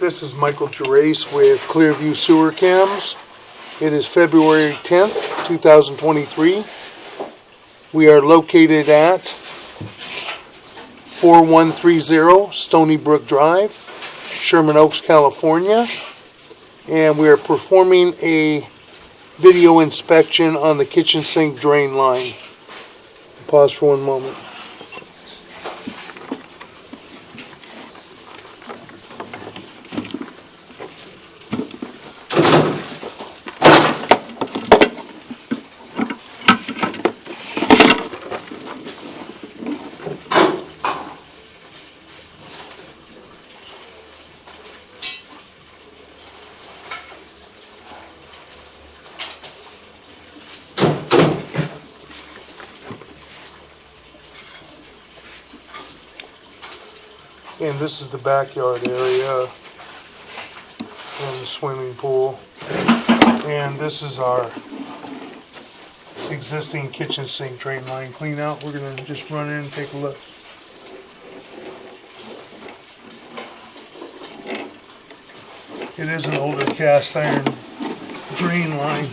This is Michael Gerace with Clearview Sewer Cams. It is February 10th, 2023. We are located at 4130 Stony Brook Drive, Sherman Oaks, California. And we are performing a video inspection on the kitchen sink drain line. Pause for one moment. And this is the backyard area and the swimming pool. And this is our existing kitchen sink drain line clean out. We're going to just run in and take a look. It is an older cast iron drain line.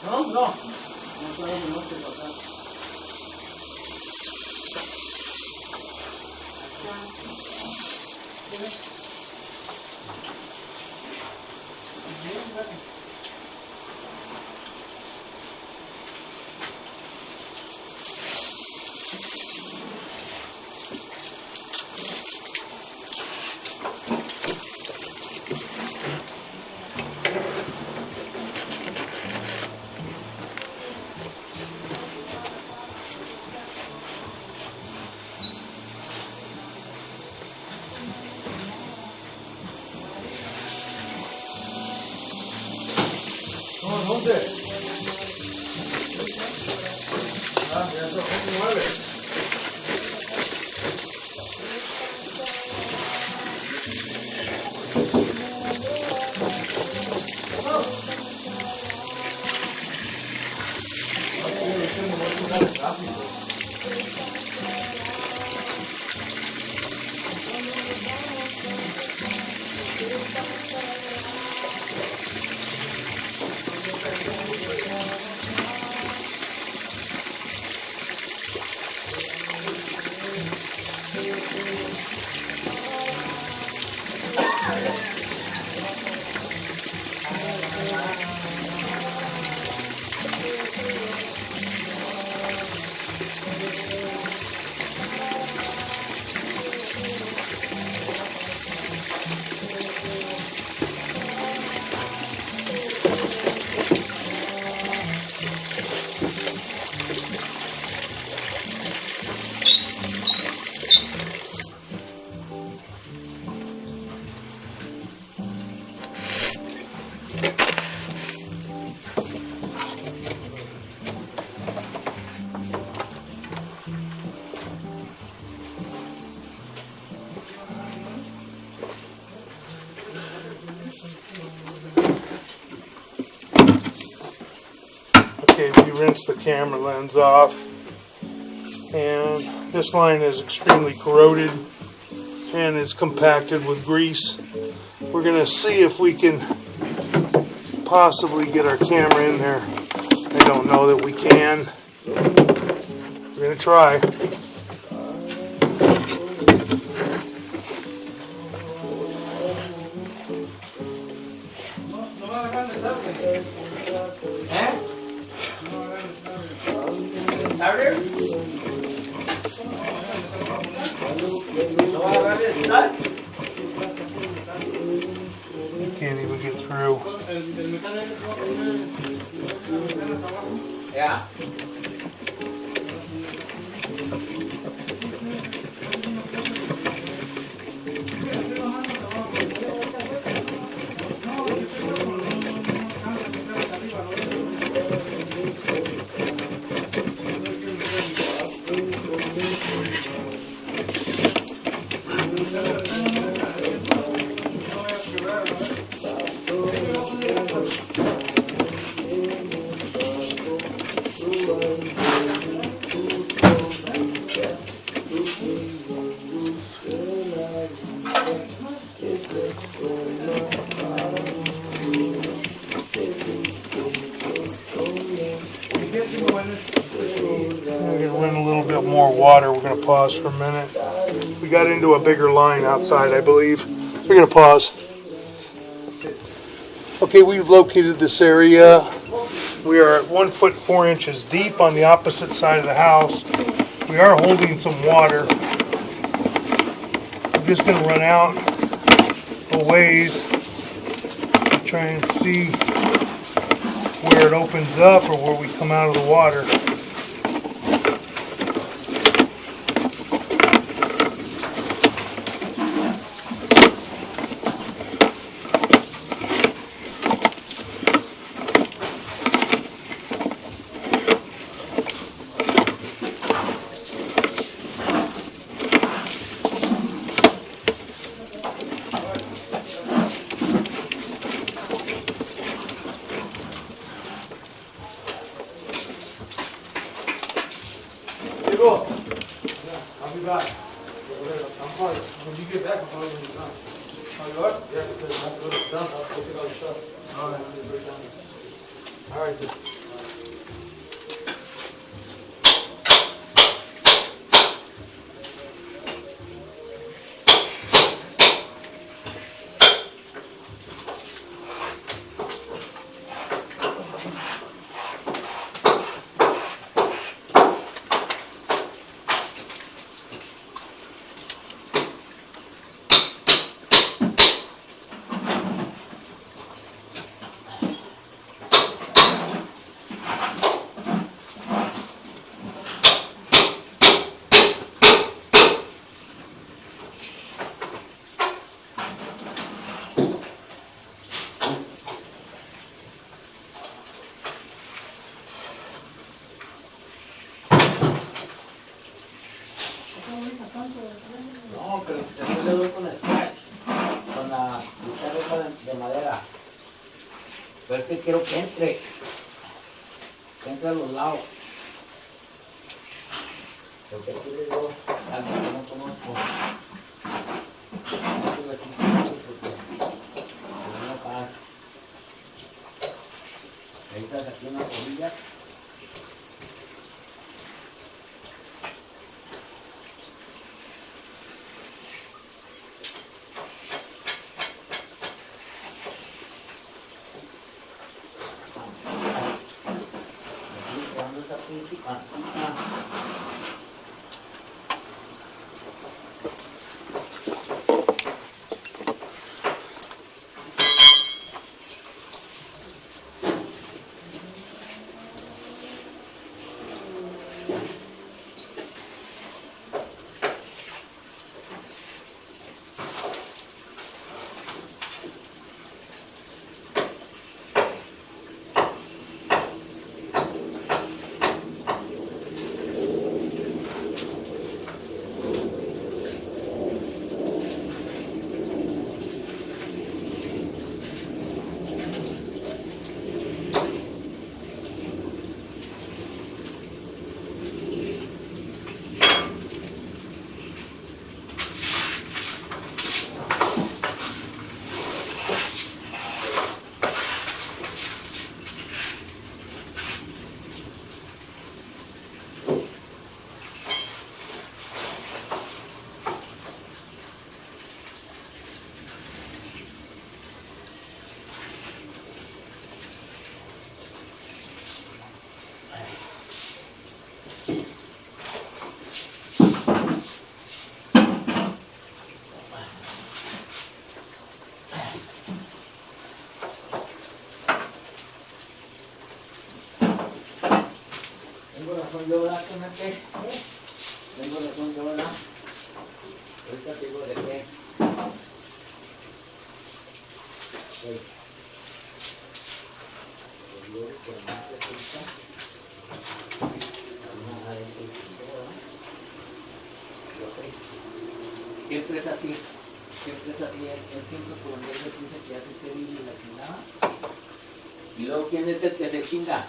No, no. No sabemos qué pasar. ¿Dónde? Ah, ya son 9. Okay, we rinsed the camera lens off, and this line is extremely corroded and is compacted with grease. We're going to see if we can possibly get our camera in there. I don't know that we can. We're going to try. Can't even get through. Yeah. We're gonna run a little bit more water. We're gonna pause for a minute. We got into a bigger line outside, I believe. We're gonna pause. Okay, we've located this area. We are at 1 foot 4 inches deep on the opposite side of the house. We are holding some water. I'm just gonna run out a ways, try and see where it opens up or where we come out of the water. I'll be back. I'm calling. When you get back, I'm calling when you're done. Oh, you are? Yeah, because I have to go to the dump. I'll take all the stuff. All right, I'm going to break down this. All right, then. No, pero después le doy con scratch, con la cuchara de madera. Pero es que quiero que entre a los lados. Porque aquí le digo algo que no conozco. Ahí estás aquí en la orilla. Siempre es así, él siempre por donde él piensa que hace usted y la chingada. Y luego, ¿quién es el que se chinga?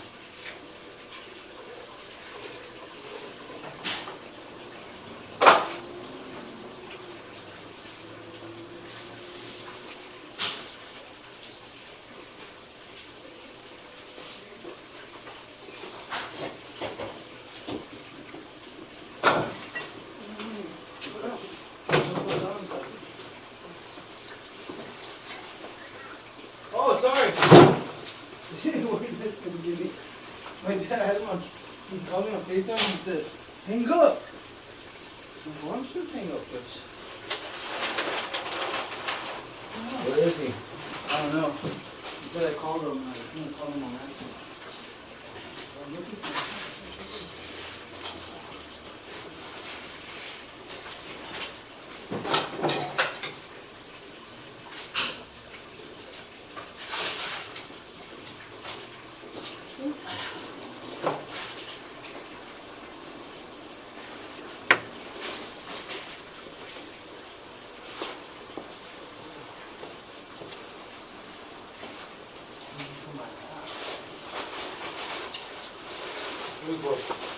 Oh, sorry. My dad had him on. He called me on FaceTime and he said, "Hang up." Why don't you hang up first? Where is he? I don't know. He said I called him. I couldn't call him on that. I'm looking for him.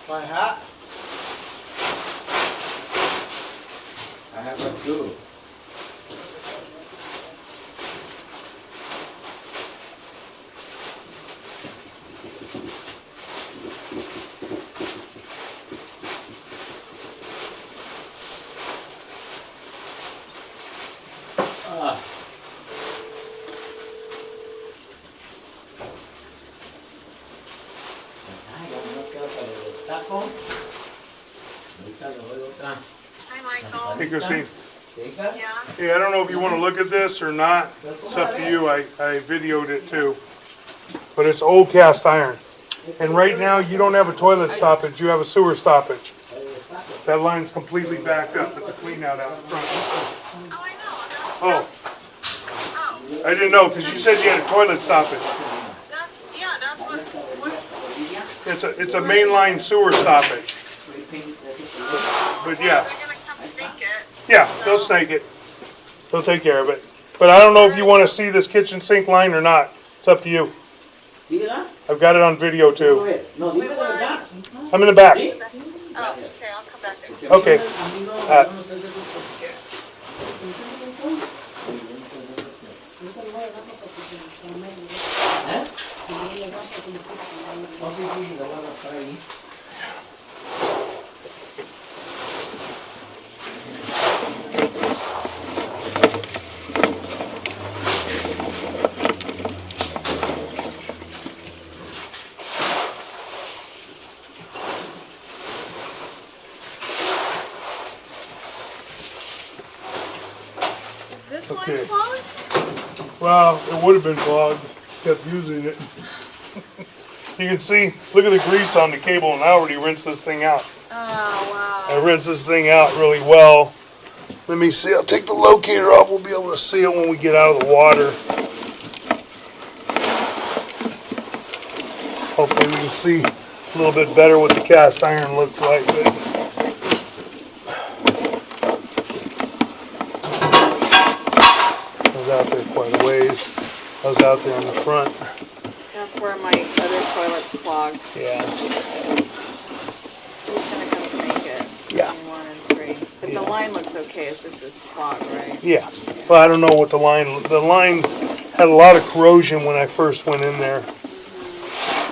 My hat? I have a clue. Hi, Michael. Hey, Christine. Yeah. Hey, I don't know if you want to look at this or not. It's up to you. I videoed it too. But it's old cast iron. And right now you don't have a toilet stoppage, you have a sewer stoppage. That line's completely backed up at the clean out front. Oh, I know. Oh, Oh, I didn't know because you said you had a toilet stoppage. that's what. It's a mainline sewer stoppage. But yeah, They're gonna come stake it. yeah, they'll snake it. They'll take care of it. But I don't know if you want to see this kitchen sink line or not. It's up to you. I've got it on video too. I'm in the back. Oh, okay, I'll come back there. Okay. Is this Okay. line clogged? Well, it would have been clogged. Kept using it. You can see, look at the grease on the cable, and I already rinsed this thing out. Oh, wow. I rinsed this thing out really well. Let me see. I'll take the locator off. We'll be able to see it when we get out of the water. Hopefully we can see a little bit better what the cast iron looks like. But I was out there quite a ways. I was out there in the front. That's where my other toilet's clogged. Yeah. Who's gonna come snake it? Yeah. 1 and 3. But Yeah. the line looks okay. It's just this clog, right? Yeah. Well, I don't know what the line had a lot of corrosion when I first went in there.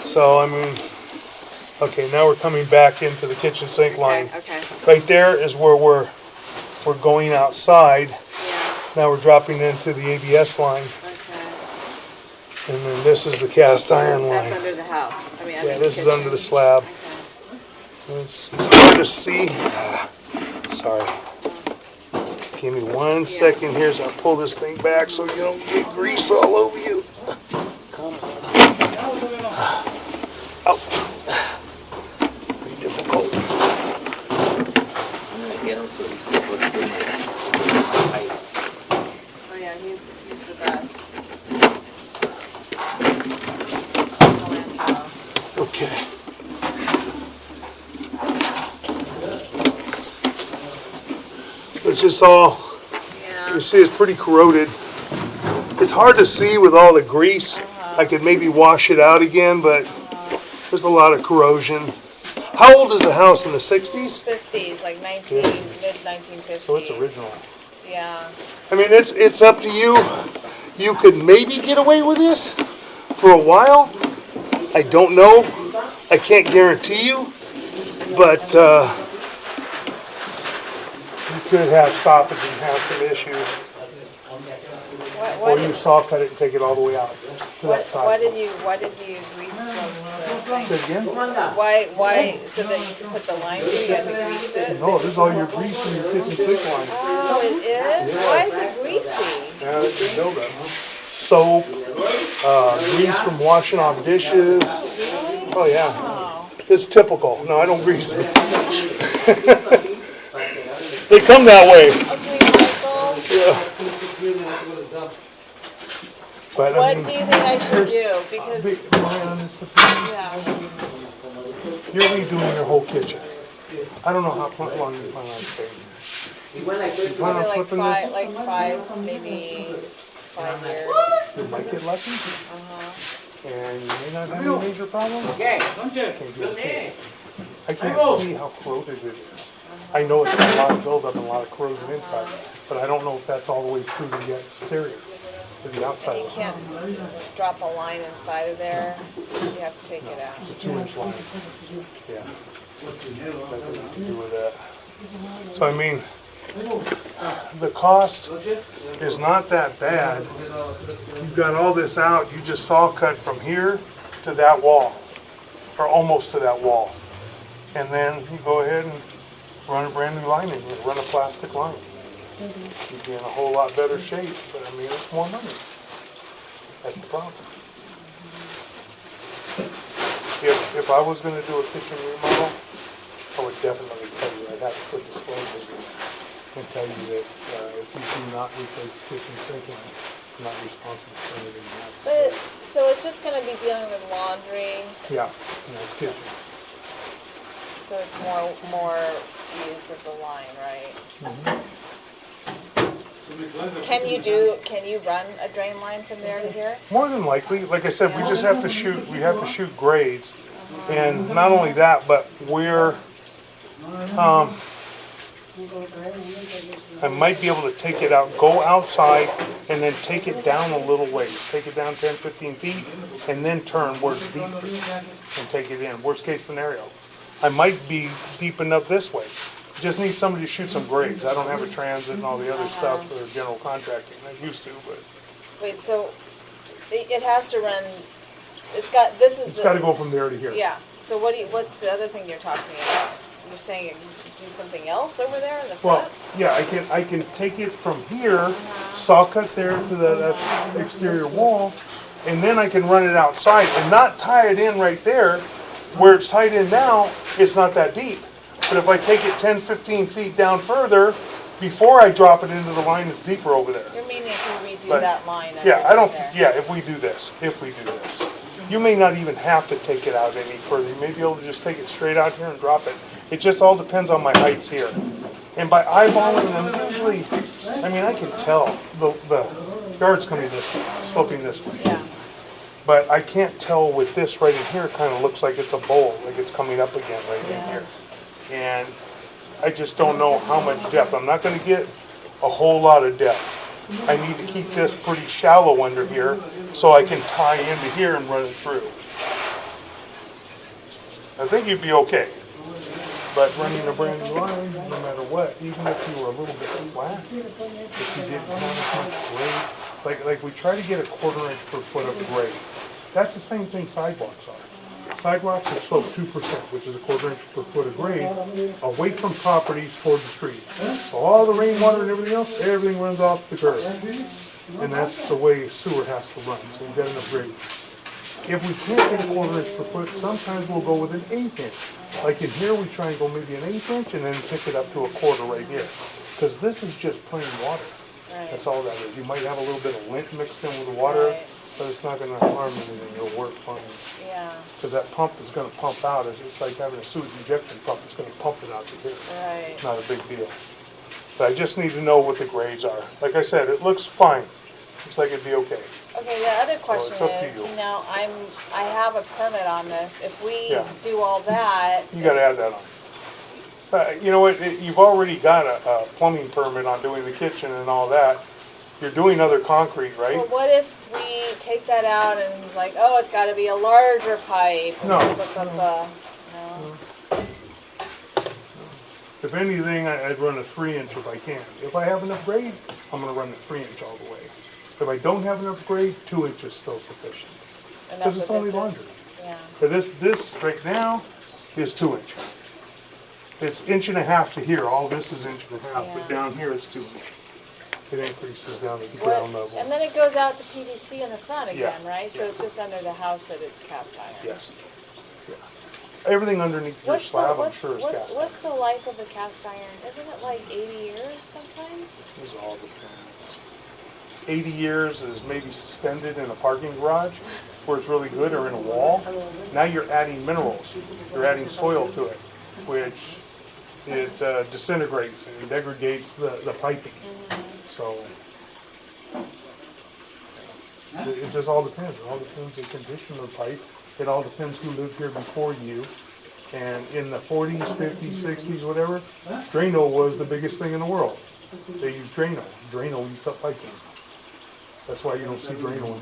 So, I mean, okay, now we're coming back into the kitchen sink line. Okay. Right there is where we're going outside. Yeah. Now we're dropping into the ABS line. Okay. And then this is the cast iron That's line. under the house. I mean, under Yeah, the this is kitchen. under the slab. Okay. It's hard to see. Sorry. Give me 1 second here as I pull this thing back so you don't get grease all over you. Come on. Ouch. Pretty difficult. cambiaron su costumbre. Ay, Oh yeah, he's the best. Michelangelo. Okay. It's just all, Yeah. you see it's pretty corroded. It's hard to see with all the grease. I could maybe wash it out again, but there's a lot of corrosion. How old is the house? In the 60s? 50s, like mid 1950s. So it's original. Yeah. I mean, it's up to you. You could maybe get away with this for a while. I don't know. I can't guarantee you. But you could have stoppage and have some issues. Or you saw cut it and take it all the way out to that side. Why did you grease the thing? Say again? Why so that you can put the line through, you have to grease it? No, this is all your grease from your kitchen sink line. Oh, it is? Why is it greasy? Yeah, it's buildup. Soap, grease from washing off dishes. Oh yeah, Oh. it's typical. No, I don't grease it. They come that way. Okay, Michael. Yeah. But What do you think I should do? Because, my honest opinion, yeah. you're redoing your whole kitchen. I don't know how long you plan on staying. You plan on Probably like flipping five, this? like 5, maybe 5 years. You might get lucky, and you may not have any major problems. okay. Can't guarantee it. I can't see how corroded it is. I know it's got a lot of buildup and a lot of corrosion inside, but I don't know if that's all the way through the exterior, to the outside. And you can't drop a line inside of there. You have to take it out. It's a 2-inch line. Yeah. Nothing to do with that. So I mean, the cost is not that bad. You've got all this out. You just saw cut from here to that wall, or almost to that wall, and then you go ahead and run a brand new line in here. Run a plastic line. You'd be in a whole lot better shape, but I mean it's more money. That's the problem. If I was going to do a kitchen remodel, I would definitely tell you, I'd have to put disclaimers in and tell you that if you do not replace the kitchen sink, I'm not responsible for anything you have. But, so it's just going to be dealing with laundry, Yeah, and that's kitchen. so it's more use of the line, right? Can you run a drain line from there to here? More than likely, like I said, we just have to shoot grades. And not only that, but we're, I might be able to take it out, go outside, and then take it down a little ways. Take it down 10, 15 feet, and then turn where it's deep and take it in. Worst case scenario. I might be deep enough this way. Just need somebody to shoot some grades. I don't have a transit and all the other stuff for general contracting. I used to, but Wait, so it has to run, it's got to go from there to here. Yeah, so what's the other thing you're talking about? You're saying to do something else over there in the front? Well, yeah, I can take it from here, saw cut there to the exterior wall, and then I can run it outside and not tie it in right there. Where it's tied in now, it's not that deep. But if I take it 10, 15 feet down further, before I drop it into the line, it's deeper over there. You're meaning if you redo But, that line Yeah, I don't. there. Yeah, if we do this, you may not even have to take it out any further. You may be able to just take it straight out here and drop it. It just all depends on my heights here. And by eyeballing them, usually, I mean, I can tell the yard's coming this way, sloping this way. Yeah. But I can't tell with this right in here. It kind of looks like it's a bowl, like it's coming up again right in here. And I just don't know how much depth. I'm not going to get a whole lot of depth. I need to keep this pretty shallow under here so I can tie into here and run it through. I think you'd be okay. But running a brand new line, no matter what, even if you were a little bit flat, if you didn't have as much grade, like we try to get a 1/4 inch per foot of grade. That's the same thing sidewalks are. Sidewalks are sloped 2%, which is a 1/4 inch per foot of grade, away from properties toward the street. So all the rainwater and everything else, everything runs off the curb. And that's the way sewer has to run, so you've got enough grade. If we can't get a 1/4 inch per foot, sometimes we'll go with an 1/8 inch. Like in here, we try and go maybe an 1/8 inch and then pick it up to a 1/4 right here. Because this is just plain water. Right. That's all that is. You might have a little bit of lint mixed in with the water, Right. but it's not going to harm anything. It'll work fine. Yeah, Because that pump is going to pump out. It's like having a sewage injection pump. It's going to pump it out to here. right. Not a big deal. But I just need to know what the grades are. Like I said, it looks fine. Looks like it'd be okay. Okay, the other question it's up to is, you. you know, I have a permit on this. If we Yeah. do all that, You got to add that on. You know what? You've already got a plumbing permit on doing the kitchen and all that. You're doing other concrete, right? well, what if we take that out and it's like, oh, it's got to be a larger pipe? No. No. If anything, I'd run a 3-inch if I can. If I have enough grade, I'm going to run the 3-inch all the way. If I don't have enough grade, 2 inches is still sufficient. And that's Because it's what only this laundry. is. Yeah. But this right now is 2 inch. It's 1.5 inches to here. All this is 1.5 inches, Yeah. but down here it's 2 inch. It increases down to the What- ground level. and then it goes out to PVC in the front again, Yeah. right? So Yeah. it's just under the house that it's cast iron. Yes. Yeah. Everything underneath your slab, I'm sure, is cast iron. What's the life of a cast iron? Isn't it like 80 years sometimes? This all depends. 80 years is maybe suspended in a parking garage where it's really good, or in a wall. Now you're adding minerals. You're adding soil to it, which it disintegrates and degrades the piping. So it just all depends. It all depends on the condition of the pipe. It all depends who lived here before you. And in the 40s, 50s, 60s, whatever, Drano was the biggest thing in the world. They used Drano. Drano eats up piping. That's why you don't see Drano anymore.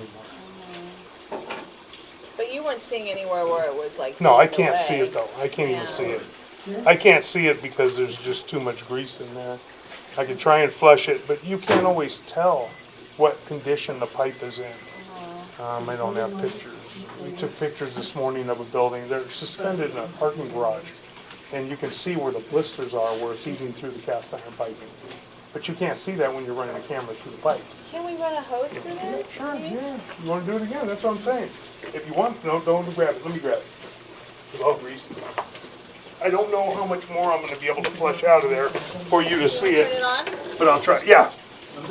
But you weren't seeing anywhere where it was like. No, I leaked can't away. see it though. I can't Yeah. even see it. I can't see it because there's just too much grease in there. I could try and flush it, but you can't always tell what condition the pipe is in. I don't have pictures. We took pictures this morning of a building. They're suspended in a parking garage, and you can see where the blisters are, where it's eating through the cast iron piping. But you can't see that when you're running the camera through the pipe. Can we run a hose through there to Sure, see? yeah. You want to do it again? That's what I'm saying. If you want, no, don't grab it. Let me grab it. It's all greasy. I don't know how much more I'm going to be able to flush out of there for you to see Turn it it, on? but I'll try. Yeah. Turn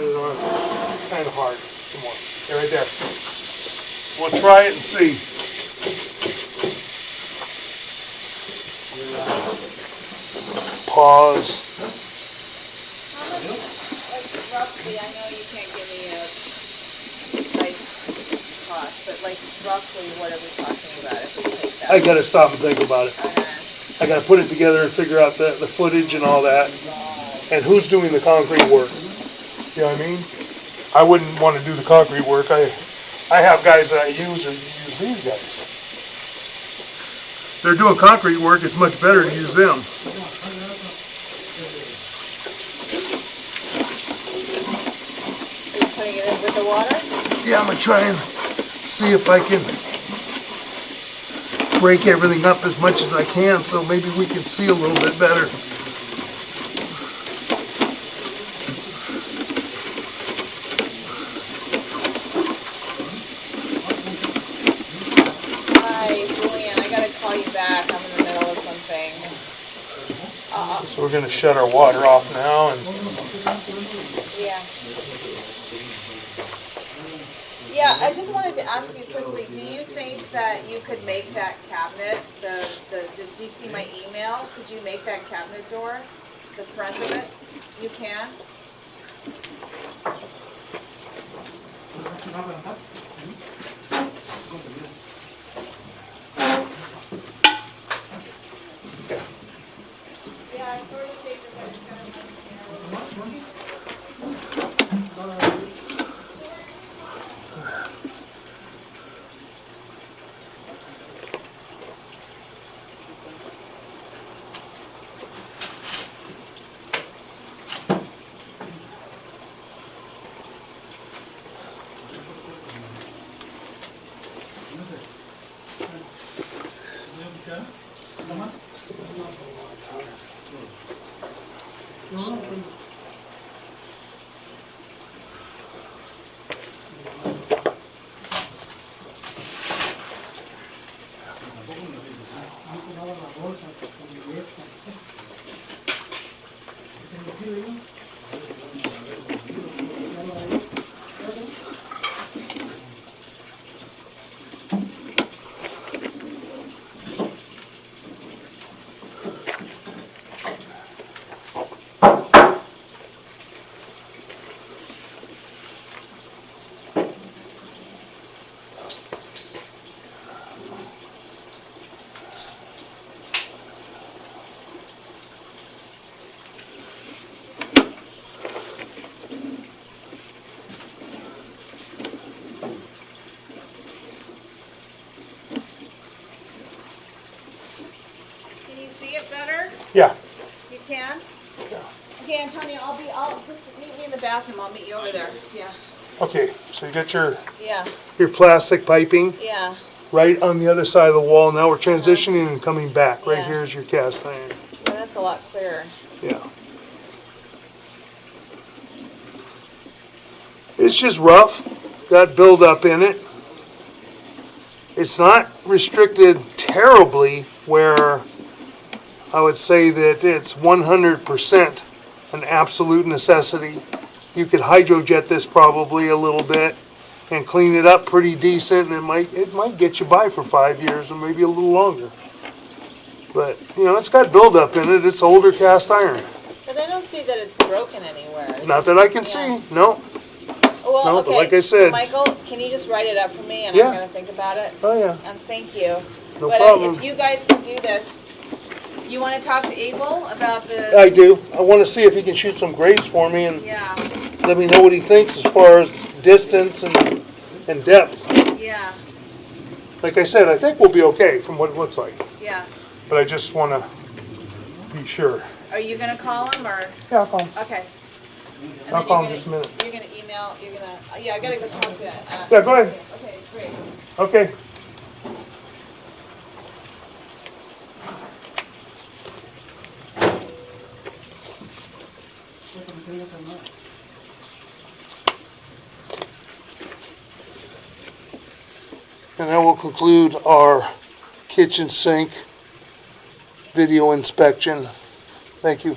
it on. Kind of hard. Some more. Yeah, right there. We'll try it and see. Pause. How much, like roughly, I know you can't give me a precise cost, but like roughly what are we talking about if we take that? I got to stop and think about it. Okay. I got to put it together and figure out the footage and all that, and who's doing the concrete work. You know what I mean? I wouldn't want to do the concrete work. I have guys that I use, or use these guys. They're doing concrete work. It's much better to use them. Are you putting it in with the water? Yeah, I'm gonna try and see if I can break everything up as much as I can, so maybe we can see a little bit better. Hi, Julian, I gotta call you back. I'm in the middle of something. So we're gonna shut our water off now, and Yeah. Yeah, I just wanted to ask you quickly, do you think that you could make that cabinet, did you see my email? Could you make that cabinet door, the front of it? You can? Yeah, I sort of figured that it's gonna be Can you see it better? Yeah. You can? Okay, Antonio, I'll just meet me in the bathroom. I'll meet you over there. Yeah. Okay, so you got your Yeah. plastic piping Yeah. right on the other side of the wall. Now we're transitioning and coming back. Right Yeah. here's your cast iron. Yeah, that's a lot clearer. Yeah. It's just rough. Got buildup in it. It's not restricted terribly where I would say that it's 100% an absolute necessity. You could hydrojet this probably a little bit and clean it up pretty decent, and it might get you by for 5 years or maybe a little longer. But you know, it's got buildup in it. It's older cast iron. But I don't see that it's broken anywhere. Not that I can Yeah. see. No. Well, No, okay. but like I so said- Michael, can you just write it up for me, and Yeah. I'm gonna think about it. Oh yeah. Thank you. No but problem. if you guys can do this, you want to talk to Abel about the? I do. I want to see if he can shoot some grades for me and Yeah. let me know what he thinks as far as distance and depth. Yeah. Like I said, I think we'll be okay from what it looks like. Yeah. But I just want to be sure. Are you gonna call him or? Yeah, I'll call him. Okay. And I'll then call you're him just a minute. You're gonna email. You're gonna. Yeah, I gotta go talk to. Yeah, go ahead. Okay, great. Okay. And that will conclude our kitchen sink video inspection. Thank you.